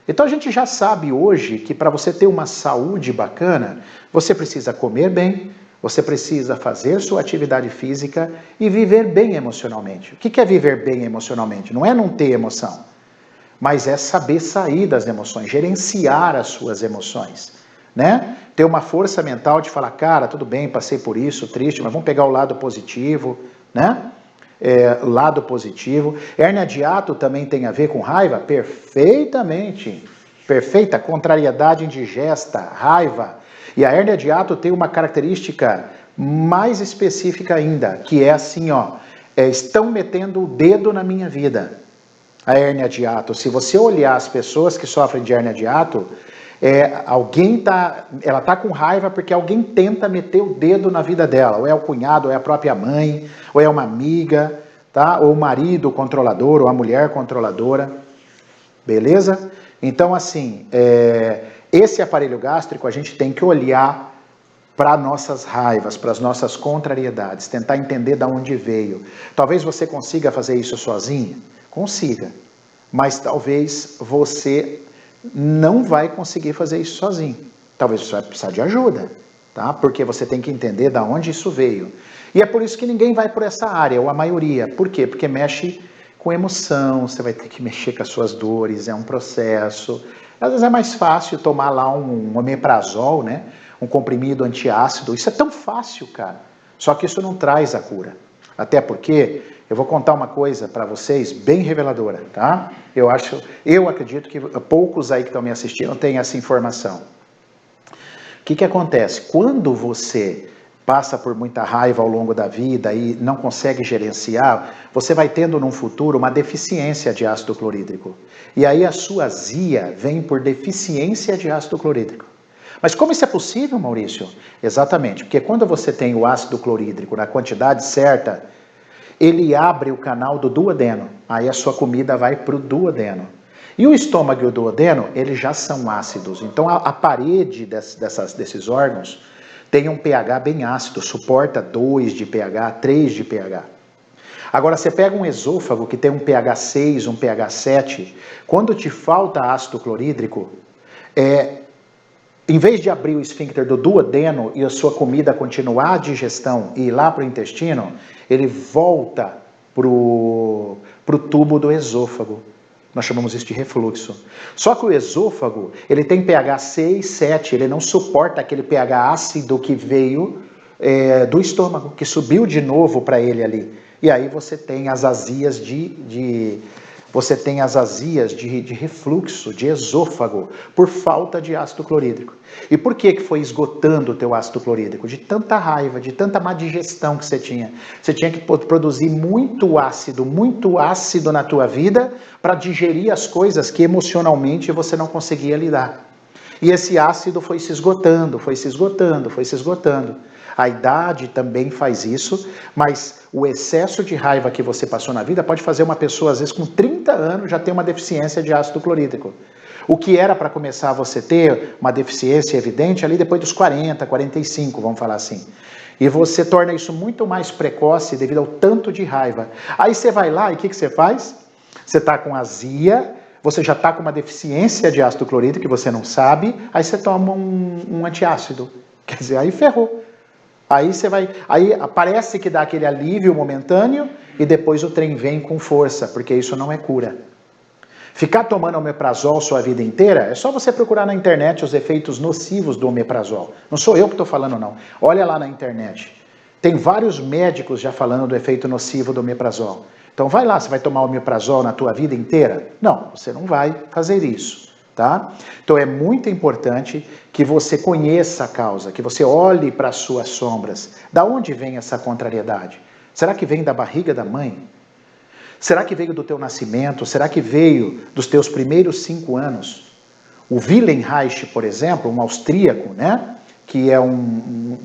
Então a gente já sabe hoje que para você ter uma saúde bacana, você precisa comer bem, você precisa fazer sua atividade física e viver bem emocionalmente. O que é viver bem emocionalmente? Não é não ter emoção, mas é saber sair das emoções, gerenciar as suas emoções, né? Ter uma força mental de falar, cara, tudo bem, passei por isso, triste, mas vamos pegar o lado positivo, né? Lado positivo. Hérnia de hiato também tem a ver com raiva? Perfeitamente. Perfeita. Contrariedade indigesta, raiva. E a hérnia de hiato tem uma característica mais específica ainda, que é assim, ó, estão metendo o dedo na minha vida. A hérnia de hiato, se você olhar as pessoas que sofrem de hérnia de hiato, ela tá com raiva porque alguém tenta meter o dedo na vida dela, ou é o cunhado, ou é a própria mãe, ou é uma amiga, tá? Ou o marido controlador, ou a mulher controladora, beleza? Então, assim, esse aparelho gástrico a gente tem que olhar para nossas raivas, para as nossas contrariedades, tentar entender de onde veio. Talvez você consiga fazer isso sozinho? Consiga, mas talvez você não vai conseguir fazer isso sozinho. Talvez você vai precisar de ajuda, tá? Porque você tem que entender de onde isso veio. E é por isso que ninguém vai por essa área, ou a maioria. Por quê? Porque mexe com emoção, você vai ter que mexer com as suas dores, é um processo. Às vezes é mais fácil tomar lá um omeprazol, né? Um comprimido antiácido. Isso é tão fácil, cara. Só que isso não traz a cura. Até porque eu vou contar uma coisa para vocês bem reveladora, tá? Eu acredito que poucos aí que estão me assistindo têm essa informação. O que acontece? Quando você passa por muita raiva ao longo da vida e não consegue gerenciar, você vai tendo num futuro uma deficiência de ácido clorídrico. E aí a sua azia vem por deficiência de ácido clorídrico. Mas como isso é possível, Maurício? Exatamente, porque quando você tem o ácido clorídrico na quantidade certa, ele abre o canal do duodeno, aí a sua comida vai para o duodeno. E o estômago e o duodeno, eles já são ácidos, então a parede desses órgãos tem um pH bem ácido, suporta 2 de pH, 3 de pH. Agora, você pega um esôfago que tem um pH 6, um pH 7, quando te falta ácido clorídrico, em vez de abrir o esfíncter do duodeno e a sua comida continuar a digestão e ir lá para o intestino, ele volta para o tubo do esôfago. Nós chamamos isso de refluxo. Só que o esôfago, ele tem pH 6, 7, ele não suporta aquele pH ácido que veio do estômago, que subiu de novo para ele ali. E aí você tem as azias de refluxo, de esôfago, por falta de ácido clorídrico. E por que foi esgotando o teu ácido clorídrico? De tanta raiva, de tanta má digestão que você tinha. Você tinha que produzir muito ácido na tua vida para digerir as coisas que emocionalmente você não conseguia lidar. E esse ácido foi se esgotando, foi se esgotando, foi se esgotando. A idade também faz isso, mas o excesso de raiva que você passou na vida pode fazer uma pessoa, às vezes com 30 anos, já ter uma deficiência de ácido clorídrico. O que era para começar você ter uma deficiência evidente ali depois dos 40, 45, vamos falar assim. E você torna isso muito mais precoce devido ao tanto de raiva. Aí você vai lá e o que você faz? Você está com azia, você já está com uma deficiência de ácido clorídrico que você não sabe, aí você toma um antiácido. Quer dizer, aí ferrou. Aí parece que dá aquele alívio momentâneo e depois o trem vem com força, porque isso não é cura. Ficar tomando omeprazol sua vida inteira, é só você procurar na internet os efeitos nocivos do omeprazol. Não sou eu que estou falando, não. Olha lá na internet. Tem vários médicos já falando do efeito nocivo do omeprazol. Então vai lá, você vai tomar omeprazol na tua vida inteira? Não, você não vai fazer isso, tá? Então é muito importante que você conheça a causa, que você olhe para as suas sombras. Da onde vem essa contrariedade? Será que vem da barriga da mãe? Será que veio do teu nascimento? Será que veio dos teus primeiros 5 anos? O Wilhelm Reich, por exemplo, um austríaco, né? Que é um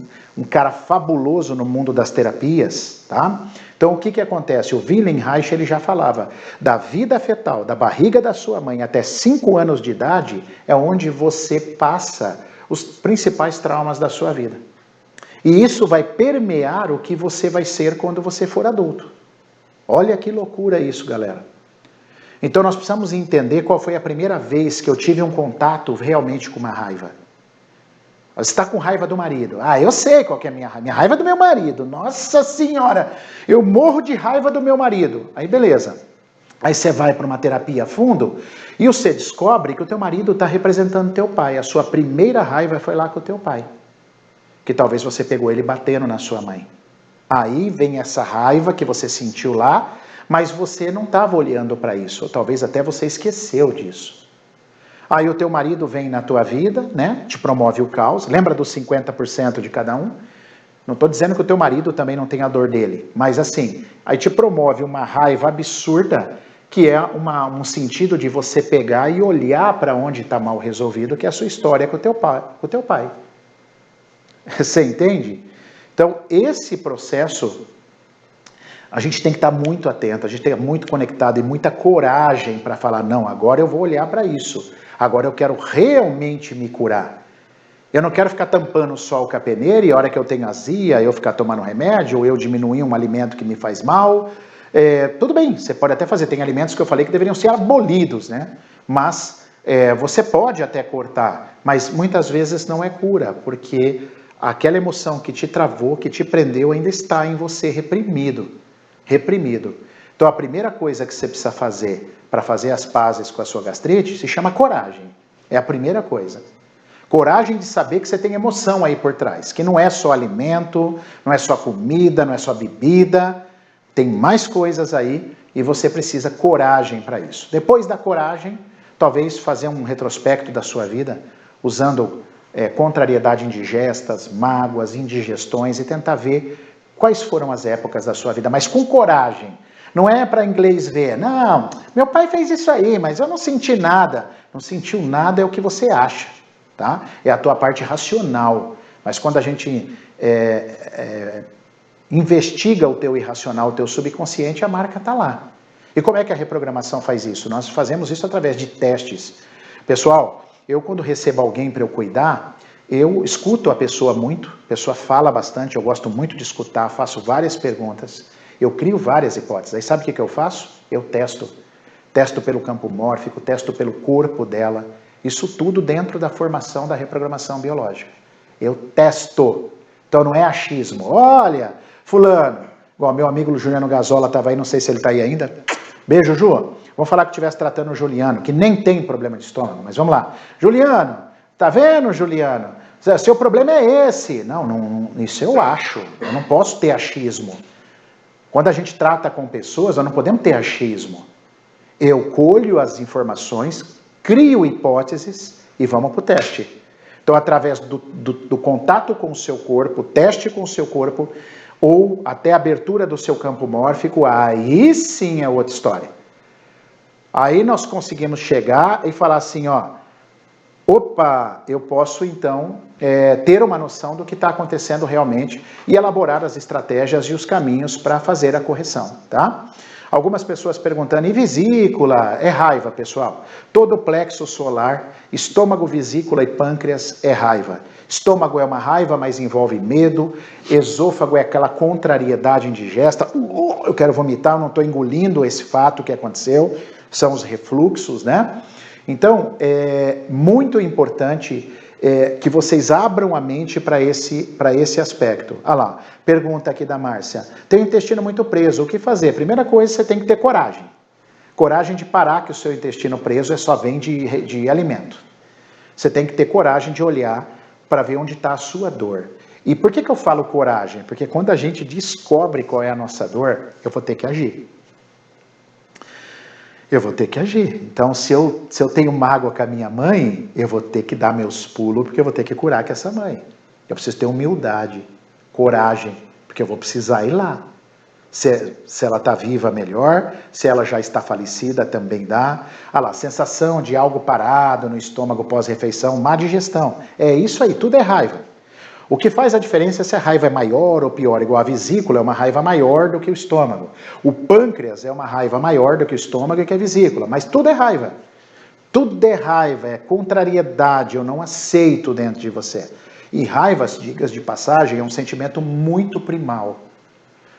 cara fabuloso no mundo das terapias, tá? Então, o que acontece? O Wilhelm Reich, ele já falava, da vida fetal, da barriga da sua mãe até 5 anos de idade, é onde você passa os principais traumas da sua vida. E isso vai permear o que você vai ser quando você for adulto. Olha que loucura isso, galera. Então, nós precisamos entender qual foi a primeira vez que eu tive um contato realmente com uma raiva. Você está com raiva do marido. Ah, eu sei qual que é a minha raiva. Minha raiva é do meu marido. Nossa Senhora, eu morro de raiva do meu marido. Aí beleza. Aí você vai para uma terapia a fundo e você descobre que o teu marido está representando teu pai. A sua primeira raiva foi lá com o teu pai. Que talvez você pegou ele batendo na sua mãe. Aí vem essa raiva que você sentiu lá, mas você não estava olhando para isso. Ou talvez até você esqueceu disso. Aí o teu marido vem na tua vida, né? Te promove o caos. Lembra dos 50% de cada um? Não estou dizendo que o teu marido também não tem a dor dele. Mas assim, aí te promove uma raiva absurda, que é um sentido de você pegar e olhar para onde está mal resolvido, que é a sua história com o teu pai. Você entende? Então, esse processo, a gente tem que estar muito atento, a gente tem que estar muito conectado e muita coragem para falar, não, agora eu vou olhar para isso. Agora eu quero realmente me curar. Eu não quero ficar tampando só o com a peneira e a hora que eu tenho azia, eu ficar tomando remédio, ou eu diminuir um alimento que me faz mal. Tudo bem, você pode até fazer. Tem alimentos que eu falei que deveriam ser abolidos, né? Mas você pode até cortar, mas muitas vezes não é cura, porque aquela emoção que te travou, que te prendeu, ainda está em você reprimido. Então a primeira coisa que você precisa fazer para fazer as pazes com a sua gastrite se chama coragem. É a primeira coisa. Coragem de saber que você tem emoção aí por trás, que não é só alimento, não é só comida, não é só bebida, tem mais coisas aí e você precisa coragem para isso. Depois da coragem, talvez fazer um retrospecto da sua vida, usando contrariedade indigestas, mágoas, indigestões e tentar ver quais foram as épocas da sua vida, mas com coragem. Não é para inglês ver, não, meu pai fez isso aí, mas eu não senti nada. Não sentiu nada é o que você acha, tá? É a tua parte racional. Mas quando a gente investiga o teu irracional, o teu subconsciente, a marca está lá. E como é que a reprogramação faz isso? Nós fazemos isso através de testes. Pessoal, eu quando recebo alguém para eu cuidar, eu escuto a pessoa muito, a pessoa fala bastante, eu gosto muito de escutar, faço várias perguntas. Eu crio várias hipóteses. Aí sabe o que eu faço? Eu testo. Testo pelo campo mórfico, testo pelo corpo dela. Isso tudo dentro da formação da reprogramação biológica. Eu testo. Então não é achismo. Olha, fulano, igual meu amigo Juliano Gazola estava aí, não sei se ele está aí ainda. Beijo, Ju. Vamos falar que estivesse tratando o Juliano, que nem tem problema de estômago, mas vamos lá. Juliano, tá vendo, Juliano? Seu problema é esse. Não, isso eu acho. Eu não posso ter achismo. Quando a gente trata com pessoas, nós não podemos ter achismo. Eu colho as informações, crio hipóteses e vamos para o teste. Então, através do contato com o seu corpo, teste com o seu corpo, ou até a abertura do seu campo mórfico, aí sim é outra história. Aí nós conseguimos chegar e falar assim, opa, eu posso então ter uma noção do que está acontecendo realmente e elaborar as estratégias e os caminhos para fazer a correção, tá? Algumas pessoas perguntando, e vesícula? É raiva, pessoal. Todo o plexo solar, estômago, vesícula e pâncreas é raiva. Estômago é uma raiva, mas envolve medo. Esôfago é aquela contrariedade indigesta. Eu quero vomitar, eu não estou engolindo esse fato que aconteceu. São os refluxos, né? Então, é muito importante que vocês abram a mente para esse aspecto. Ah lá, pergunta aqui da Márcia. Tem o intestino muito preso, o que fazer? Primeira coisa, você tem que ter coragem. Coragem de parar que o seu intestino preso só vem de alimento. Você tem que ter coragem de olhar para ver onde está a sua dor. E por que eu falo coragem? Porque quando a gente descobre qual é a nossa dor, eu vou ter que agir. eu vou ter que agir. Então, se eu tenho mágoa com a minha mãe, eu vou ter que dar meus pulos, porque eu vou ter que curar com essa mãe. Eu preciso ter humildade, coragem, porque eu vou precisar ir lá. Se ela está viva, melhor. Se ela já está falecida, também dá. Ah lá, sensação de algo parado no estômago pós-refeição, má digestão. É isso aí, tudo é raiva. O que faz a diferença é se a raiva é maior ou pior. Igual a vesícula é uma raiva maior do que o estômago. O pâncreas é uma raiva maior do que o estômago e que a vesícula. Mas tudo é raiva. Tudo é raiva, é contrariedade, eu não aceito dentro de você. E raiva, dicas de passagem, é um sentimento muito primal.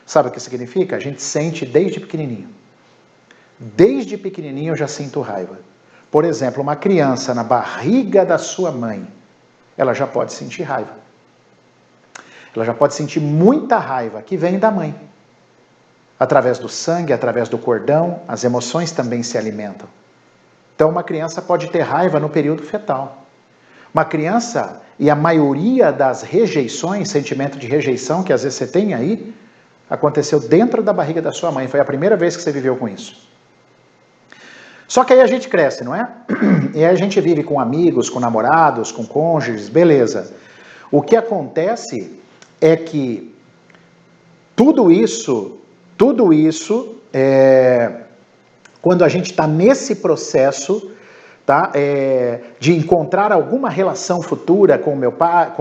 Sabe o que significa? A gente sente desde pequenininho. Desde pequenininho eu já sinto raiva. Por exemplo, uma criança na barriga da sua mãe, ela já pode sentir raiva. Ela já pode sentir muita raiva que vem da mãe. Através do sangue, através do cordão, as emoções também se alimentam. Então uma criança pode ter raiva no período fetal. Uma criança, e a maioria das rejeições, sentimento de rejeição que às vezes você tem aí, aconteceu dentro da barriga da sua mãe. Foi a primeira vez que você viveu com isso. Só que aí a gente cresce, não é? E aí a gente vive com amigos, com namorados, com cônjuges, beleza. O que acontece é que tudo isso, quando a gente está nesse processo, tá, de encontrar alguma relação futura com meu pai,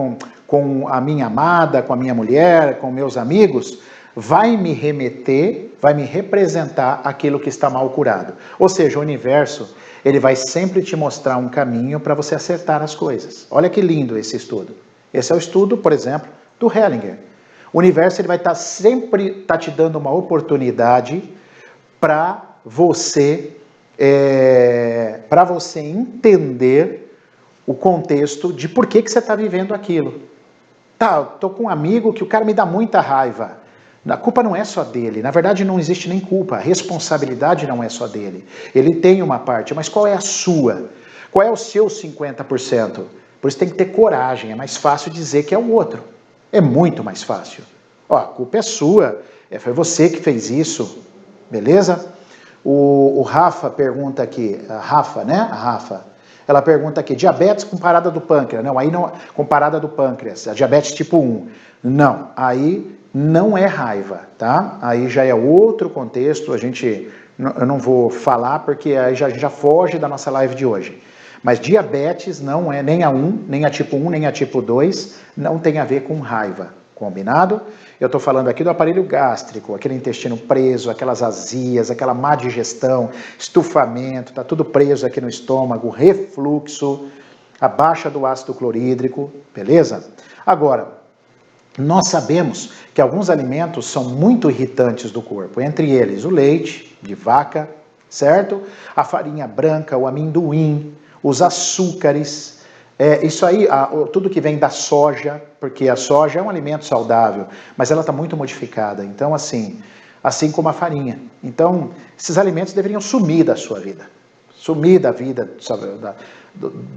com a minha amada, com a minha mulher, com meus amigos, vai me remeter, vai me representar aquilo que está mal curado. Ou seja, o universo, ele vai sempre te mostrar um caminho para você acertar as coisas. Olha que lindo esse estudo. Esse é o estudo, por exemplo, do Hellinger. O universo, ele vai estar sempre te dando uma oportunidade para você entender o contexto de por que você está vivendo aquilo. Tá, eu tô com um amigo que o cara me dá muita raiva. A culpa não é só dele, na verdade não existe nem culpa, a responsabilidade não é só dele. Ele tem uma parte, mas qual é a sua? Qual é o seu 50%? Por isso tem que ter coragem, é mais fácil dizer que é o outro. É muito mais fácil. Ó, a culpa é sua, foi você que fez isso, beleza? O Rafa pergunta aqui, a Rafa, ela pergunta aqui, diabetes com parada do pâncreas. Não, aí não, com parada do pâncreas, a diabetes tipo 1. Não, aí não é raiva, tá? Aí já é outro contexto, eu não vou falar porque aí já foge da nossa live de hoje. Mas diabetes não é nem a 1, nem a tipo 1, nem a tipo 2, não tem a ver com raiva, combinado? Eu estou falando aqui do aparelho gástrico, aquele intestino preso, aquelas azias, aquela má digestão, estufamento, tá tudo preso aqui no estômago, refluxo, a baixa do ácido clorídrico, beleza? Agora, nós sabemos que alguns alimentos são muito irritantes do corpo, entre eles o leite de vaca, certo? A farinha branca, o amendoim, os açúcares, isso aí, tudo que vem da soja, porque a soja é um alimento saudável, mas ela está muito modificada, então assim como a farinha. Então, esses alimentos deveriam sumir da sua vida, sumir da vida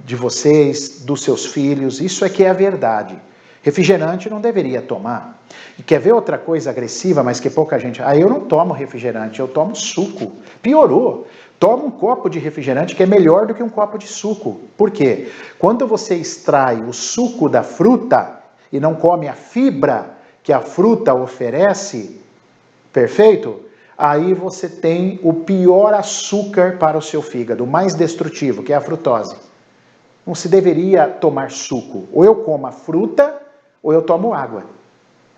de vocês, dos seus filhos, isso é que é a verdade. Refrigerante não deveria tomar. E quer ver outra coisa agressiva, mas que pouca gente... eu não tomo refrigerante, eu tomo suco. Piorou. Toma um copo de refrigerante que é melhor do que um copo de suco. Por quê? Quando você extrai o suco da fruta e não come a fibra que a fruta oferece, perfeito? Aí você tem o pior açúcar para o seu fígado, o mais destrutivo, que é a frutose. Não se deveria tomar suco. Ou eu como a fruta, ou eu tomo água.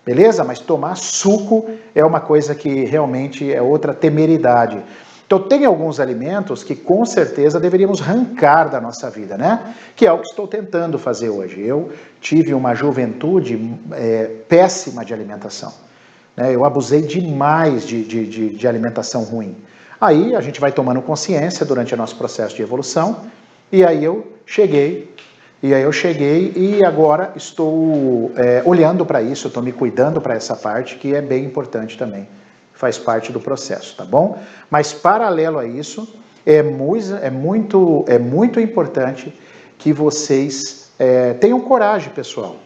Beleza? Mas tomar suco é uma coisa que realmente é outra temeridade. Então tem alguns alimentos que com certeza deveríamos arrancar da nossa vida, né? Que é o que estou tentando fazer hoje. Eu tive uma juventude péssima de alimentação. Né? Eu abusei demais de alimentação ruim. Aí a gente vai tomando consciência durante o nosso processo de evolução, e aí eu cheguei e agora estou olhando para isso, estou me cuidando para essa parte que é bem importante também. Faz parte do processo, tá bom? Mas paralelo a isso, é muito importante que vocês tenham coragem, pessoal,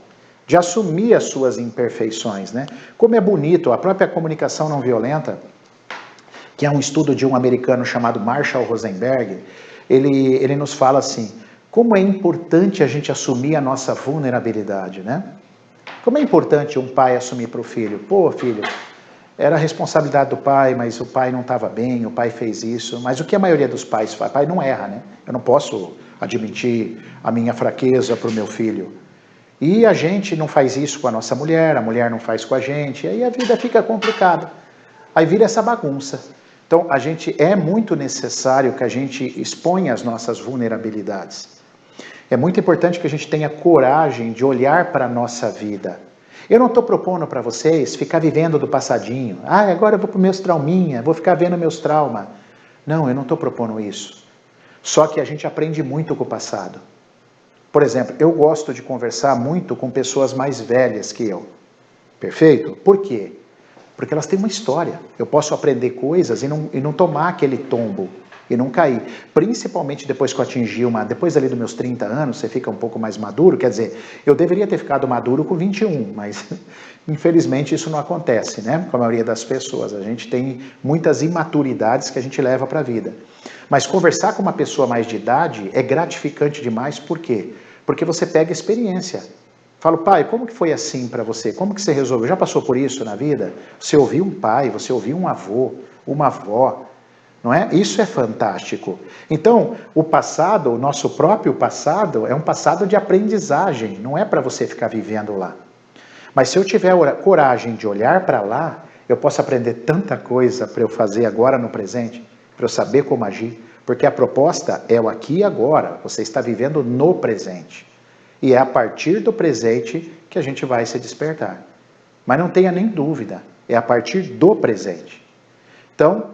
de assumir as suas imperfeições, né? Como é bonito, a própria comunicação não violenta, que é um estudo de um americano chamado Marshall Rosenberg, ele nos fala assim, como é importante a gente assumir a nossa vulnerabilidade, né? Como é importante um pai assumir para o filho, pô, filho, era a responsabilidade do pai, mas o pai não estava bem, o pai fez isso, mas o que a maioria dos pais faz? O pai não erra, né? Eu não posso admitir a minha fraqueza para o meu filho. E a gente não faz isso com a nossa mulher, a mulher não faz com a gente, e aí a vida fica complicada. Aí vira essa bagunça. Então, é muito necessário que a gente exponha as nossas vulnerabilidades. É muito importante que a gente tenha coragem de olhar para a nossa vida. Eu não estou propondo para vocês ficar vivendo do passadinho. Agora eu vou para os meus trauminhas, vou ficar vendo meus traumas. Não, eu não estou propondo isso. Só que a gente aprende muito com o passado. Por exemplo, eu gosto de conversar muito com pessoas mais velhas que eu. Perfeito? Por quê? Porque elas têm uma história. Eu posso aprender coisas e não tomar aquele tombo, e não cair. Principalmente depois que eu atingi depois ali dos meus 30 anos, você fica um pouco mais maduro, quer dizer, eu deveria ter ficado maduro com 21, mas infelizmente isso não acontece, né? Com a maioria das pessoas. A gente tem muitas imaturidades que a gente leva para a vida. Mas conversar com uma pessoa mais de idade é gratificante demais, por quê? Porque você pega experiência. Falo, pai, como que foi assim para você? Como que você resolveu? Já passou por isso na vida? Você ouviu um pai, você ouviu um avô, uma avó, não é? Isso é fantástico. Então, o passado, o nosso próprio passado, é um passado de aprendizagem, não é para você ficar vivendo lá. Mas se eu tiver coragem de olhar para lá, eu posso aprender tanta coisa para eu fazer agora no presente, para eu saber como agir, porque a proposta é o aqui e agora, você está vivendo no presente. E é a partir do presente que a gente vai se despertar. Mas não tenha nem dúvida, é a partir do presente. Então,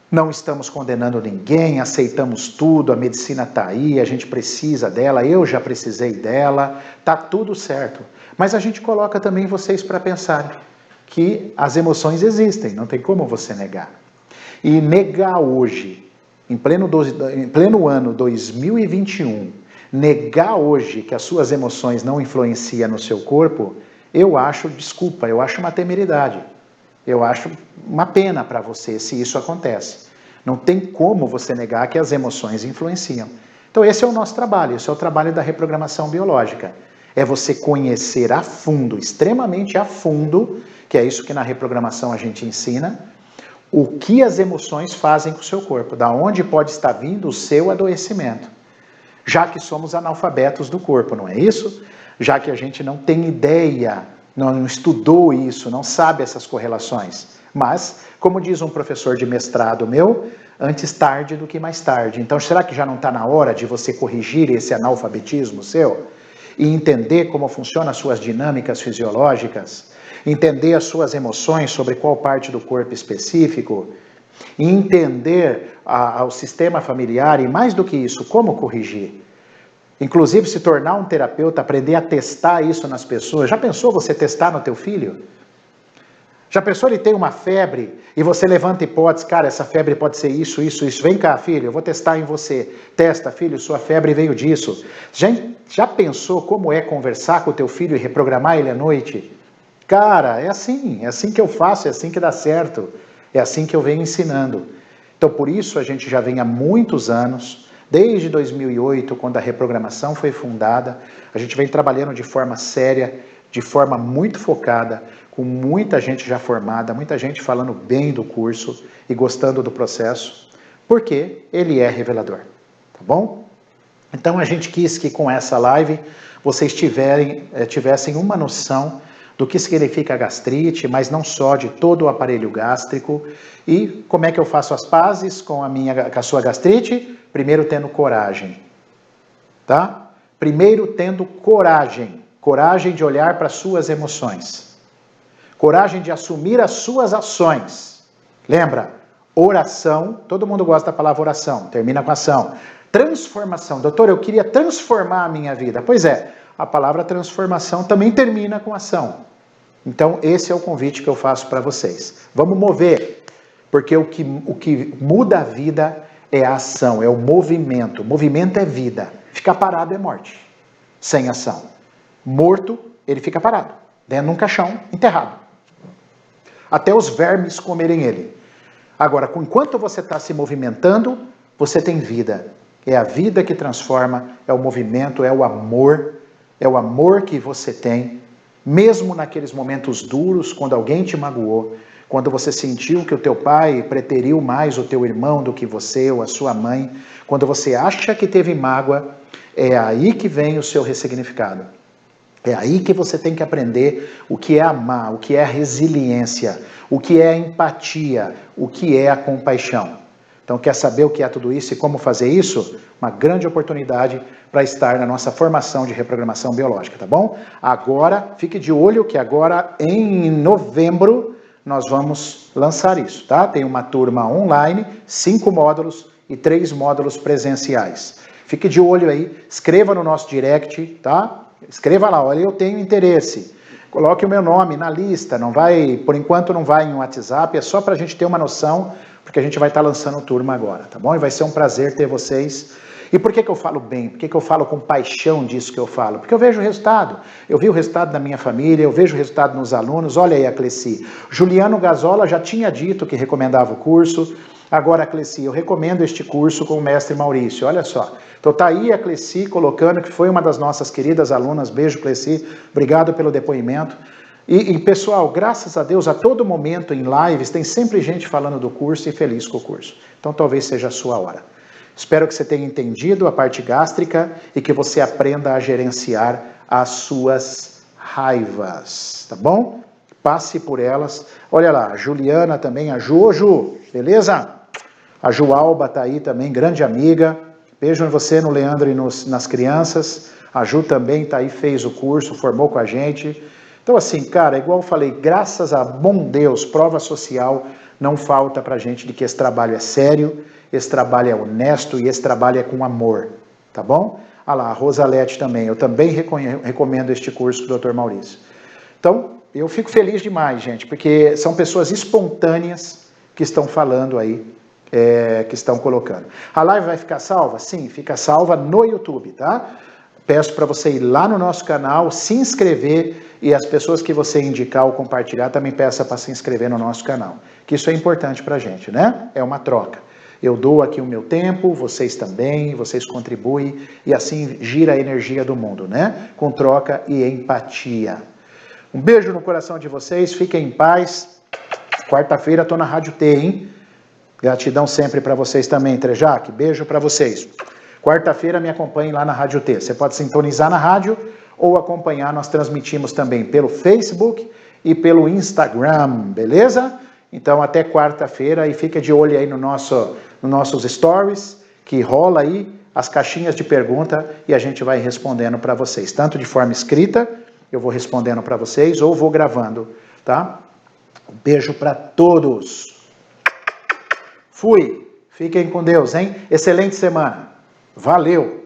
não estamos condenando ninguém, aceitamos tudo, a medicina está aí, a gente precisa dela, eu já precisei dela, está tudo certo. Mas a gente coloca também vocês para pensar que as emoções existem, não tem como você negar. E negar hoje, em pleno ano 2021, negar hoje que as suas emoções não influenciam no seu corpo, eu acho uma temeridade. Eu acho uma pena para você se isso acontece. Não tem como você negar que as emoções influenciam. Então esse é o nosso trabalho, esse é o trabalho da reprogramação biológica. É você conhecer a fundo, extremamente a fundo, que é isso que na reprogramação a gente ensina, o que as emoções fazem com o seu corpo, da onde pode estar vindo o seu adoecimento. Já que somos analfabetos do corpo, não é isso? Já que a gente não tem ideia, não estudou isso, não sabe essas correlações. Mas, como diz um professor de mestrado meu, antes tarde do que mais tarde. Então, será que já não está na hora de você corrigir esse analfabetismo seu? E entender como funcionam as suas dinâmicas fisiológicas? Entender as suas emoções sobre qual parte do corpo específico? E entender o sistema familiar e, mais do que isso, como corrigir. Inclusive, se tornar um terapeuta, aprender a testar isso nas pessoas. Já pensou você testar no teu filho? Já pensou ele tem uma febre e você levanta hipótese, cara, essa febre pode ser isso, isso, isso. Vem cá, filho, eu vou testar em você. Testa, filho, sua febre veio disso. Já pensou como é conversar com o teu filho e reprogramar ele à noite? Cara, é assim que eu faço, é assim que dá certo. É assim que eu venho ensinando. Então, por isso, a gente já vem há muitos anos, desde 2008, quando a reprogramação foi fundada, a gente vem trabalhando de forma séria, de forma muito focada, com muita gente já formada, muita gente falando bem do curso e gostando do processo, porque ele é revelador, tá bom? Então, a gente quis que com essa live vocês tivessem uma noção do que significa a gastrite, mas não só, de todo o aparelho gástrico. E como é que eu faço as pazes com a sua gastrite? Primeiro tendo coragem, tá? Primeiro tendo coragem de olhar para suas emoções, coragem de assumir as suas ações. Lembra? Oração, todo mundo gosta da palavra oração, termina com ação. Transformação, doutor, eu queria transformar a minha vida. Pois é, a palavra transformação também termina com ação. Então, esse é o convite que eu faço para vocês. Vamos mover, porque o que muda a vida é a ação, é o movimento. Movimento é vida. Ficar parado é morte, sem ação. Morto, ele fica parado, dentro de um caixão, enterrado. Até os vermes comerem ele. Agora, enquanto você está se movimentando, você tem vida. É a vida que transforma, é o movimento, é o amor que você tem, mesmo naqueles momentos duros, quando alguém te magoou, quando você sentiu que o teu pai preteriu mais o teu irmão do que você ou a sua mãe, quando você acha que teve mágoa, é aí que vem o seu ressignificado. É aí que você tem que aprender o que é amar, o que é a resiliência, o que é a empatia, o que é a compaixão. Então, quer saber o que é tudo isso e como fazer isso? Uma grande oportunidade para estar na nossa formação de reprogramação biológica, tá bom? Agora, fique de olho que agora em novembro nós vamos lançar isso, tá? Tem uma turma online, 5 módulos e 3 módulos presenciais. Fique de olho aí, escreva no nosso direct, tá? Escreva lá, olha, eu tenho interesse. Coloque o meu nome na lista, não vai, por enquanto não vai em WhatsApp, é só para a gente ter uma noção, porque a gente vai estar lançando turma agora, tá bom? E vai ser um prazer ter vocês. E por que eu falo bem? Por que eu falo com paixão disso que eu falo? Porque eu vejo o resultado. Eu vi o resultado da minha família, eu vejo o resultado nos alunos. Olha aí a Cleci. Juliano Gazola já tinha dito que recomendava o curso. Agora, Cleci, eu recomendo este curso com o mestre Maurício, olha só. Então tá aí a Cleci colocando, que foi uma das nossas queridas alunas, beijo Cleci, obrigado pelo depoimento. E pessoal, graças a Deus, a todo momento em lives tem sempre gente falando do curso e feliz com o curso. Então talvez seja a sua hora. Espero que você tenha entendido a parte gástrica e que você aprenda a gerenciar as suas raivas, tá bom? Passe por elas. Olha lá, a Juliana também, a Ju, beleza? A Ju Alba tá aí também, grande amiga. Beijo em você, no Leandro e nas crianças. A Ju também tá aí, fez o curso, formou com a gente. Então assim, cara, igual eu falei, graças a bom Deus, prova social não falta pra gente de que esse trabalho é sério, esse trabalho é honesto e esse trabalho é com amor, tá bom? Ah lá, a Rosalete também, eu também recomendo este curso do Dr. Maurício. Então, eu fico feliz demais, gente, porque são pessoas espontâneas que estão falando aí, que estão colocando. A live vai ficar salva? Sim, fica salva no YouTube, tá? Peço para você ir lá no nosso canal, se inscrever e as pessoas que você indicar ou compartilhar também peça para se inscrever no nosso canal, que isso é importante para a gente, né? É uma troca. Eu dou aqui o meu tempo, vocês também, vocês contribuem e assim gira a energia do mundo, né? Com troca e empatia. Um beijo no coração de vocês, fiquem em paz. Quarta-feira estou na Rádio T, hein? Gratidão sempre para vocês também, Trejac. Beijo para vocês. Quarta-feira me acompanhem lá na Rádio T. Você pode sintonizar na rádio ou acompanhar, nós transmitimos também pelo Facebook e pelo Instagram, beleza? Então até quarta-feira e fica de olho aí nos nossos stories, que rola aí as caixinhas de pergunta e a gente vai respondendo para vocês, tanto de forma escrita, eu vou respondendo para vocês ou vou gravando, tá? Um beijo para todos. Fui. Fiquem com Deus, hein? Excelente semana. Valeu!